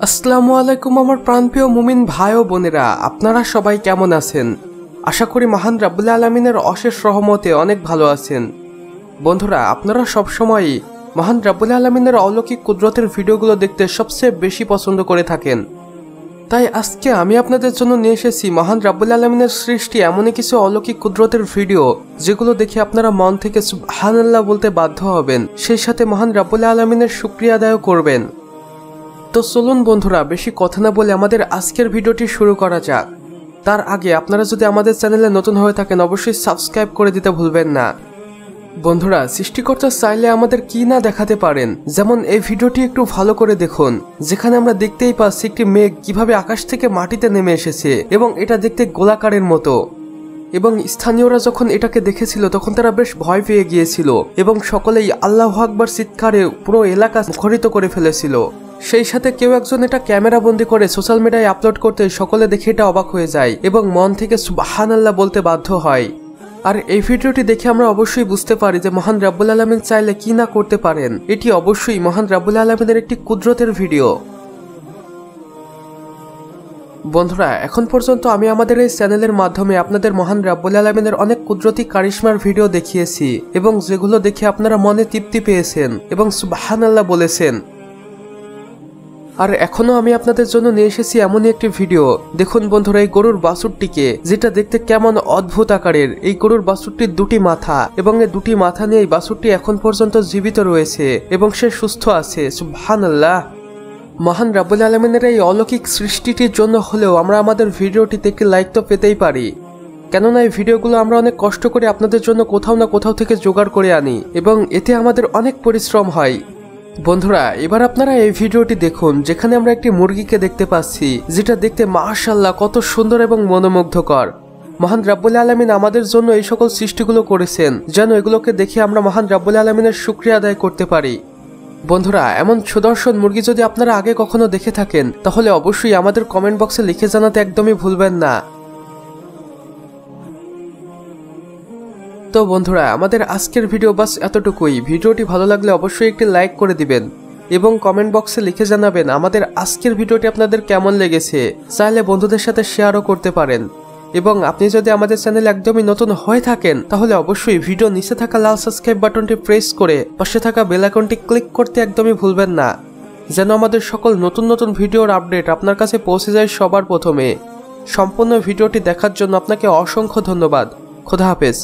আসসালামু আলাইকুম আমার প্রাণপ্রিয় মুমিন ভাই ও বোনেরা, আপনারা সবাই কেমন আছেন? আশা করি মহান রাব্বুল আলামিনের অশেষ রহমতে অনেক ভালো আছেন। বন্ধুরা, আপনারা সবসময়ই মহান রাব্বুল আলামিনের অলৌকিক কুদরতের ভিডিওগুলো দেখতে সবচেয়ে বেশি পছন্দ করে থাকেন। তাই আজকে আমি আপনাদের জন্য নিয়ে এসেছি মহান রাব্বুল আলামিনের সৃষ্টি এমনই কিছু অলৌকিক কুদরতের ভিডিও, যেগুলো দেখে আপনারা মন থেকে সুবহানাল্লাহ বলতে বাধ্য হবেন, সেই সাথে মহান রাব্বুল আলামিনের শুকরিয়া আদায় করবেন। তো চলুন বন্ধুরা, বেশি কথা না বলে আমাদের আজকের ভিডিওটি শুরু করা যাক। তার আগে আপনারা যদি আমাদের চ্যানেলে নতুন হয়ে থাকেন অবশ্যই সাবস্ক্রাইব করে দিতে ভুলবেন না। বন্ধুরা, সৃষ্টিকর্তা চাইলে আমাদের কি না দেখাতে পারেন, যেমন এই ভিডিওটি একটু ভালো করে দেখুন, যেখানে আমরা দেখতেই পাচ্ছি একটি মেঘ কিভাবে আকাশ থেকে মাটিতে নেমে এসেছে এবং এটা দেখতে গোলাকারের মতো। এবং স্থানীয়রা যখন এটাকে দেখেছিল তখন তারা বেশ ভয় পেয়ে গিয়েছিল এবং সকলেই আল্লাহু আকবার চিৎকারে পুরো এলাকা মুখরিত করে ফেলেছিল। সেই সাথে কেউ একজন এটা ক্যামেরা বন্দি করে সোশ্যাল মিডিয়ায় আপলোড করতে সকলে দেখে এটা অবাক হয়ে যায় এবং মন থেকে সুবহানাল্লাহ বলতে বাধ্য হয়। আর এই ভিডিওটি দেখে আমরা অবশ্যই বুঝতে পারি যে মহান রাব্বুল আলামিন চাইলে কি না করতে পারেন। এটি অবশ্যই মহান রাব্বুল আলামিনের একটি কুদরতের ভিডিও। বন্ধুরা, এখন পর্যন্ত আমি আমাদের এই চ্যানেলের মাধ্যমে আপনাদের মহান রাব্বুল আলামিনের অনেক কুদরতি কারিশমার ভিডিও দেখিয়েছি এবং যেগুলো দেখে আপনারা মনে তৃপ্তি পেয়েছেন এবং সুবহানাল্লাহ বলেছেন। আর এখনো আমি আপনাদের জন্য নিয়ে এসেছি এমনই একটি ভিডিও। দেখুন বন্ধুরা, এই গরুর বাছুরটিকে, যেটা দেখতে কেমন অদ্ভুত আকারের। এই গরুর বাছুরটির দুটি মাথা এবং এই দুটি মাথা নিয়ে এই বাছুরটি এখন পর্যন্ত জীবিত রয়েছে এবং সে সুস্থ আছে। সুবহানাল্লাহ। মহান রাব্বুল আলামিনের এই অলৌকিক সৃষ্টিটির জন্য হলেও আমরা আমাদের ভিডিওটিতে একটি লাইক তো পেতেই পারি, কেননা এই ভিডিওগুলো আমরা অনেক কষ্ট করে আপনাদের জন্য কোথাও না কোথাও থেকে জোগাড় করে আনি এবং এতে আমাদের অনেক পরিশ্রম হয়। বন্ধুরা, এবার আপনারা এই ভিডিওটি দেখুন, যেখানে আমরা একটি মুরগিকে দেখতে পাচ্ছি, যেটা দেখতে মাশাআল্লাহ কত সুন্দর এবং মনোমুগ্ধকর। মহান রাব্বুল আলামিন আমাদের জন্য এই সকল সৃষ্টিগুলো করেছেন যেন এগুলোকে দেখে আমরা মহান রাব্বুল আলামিনের শুকরিয়া আদায় করতে পারি। বন্ধুরা, এমন সুদর্শন মুরগি যদি আপনারা আগে কখনো দেখে থাকেন তাহলে অবশ্যই আমাদের কমেন্ট বক্সে লিখে জানাতে একদমই ভুলবেন না। তো বন্ধুরা, আমাদের আজকের ভিডিও বাস এতটুকুই। ভিডিওটি ভালো লাগলে অবশ্যই একটি লাইক করে দিবেন এবং কমেন্ট বক্সে লিখে জানাবেন আমাদের আজকের ভিডিওটি আপনাদের কেমন লেগেছে। চাইলে বন্ধুদের সাথে শেয়ারও করতে পারেন। এবং আপনি যদি আমাদের চ্যানেল একদমই নতুন হয়ে থাকেন তাহলে অবশ্যই ভিডিও নিচে থাকা লাল সাবস্ক্রাইব বাটনটি প্রেস করে পাশে থাকা বেল আইকনটি ক্লিক করতে একদমই ভুলবেন না, যেন আমাদের সকল নতুন নতুন ভিডিওর আপডেট আপনার কাছে পৌঁছে যায় সবার প্রথমে। সম্পূর্ণ ভিডিওটি দেখার জন্য আপনাকে অসংখ্য ধন্যবাদ। খোদা হাফেজ।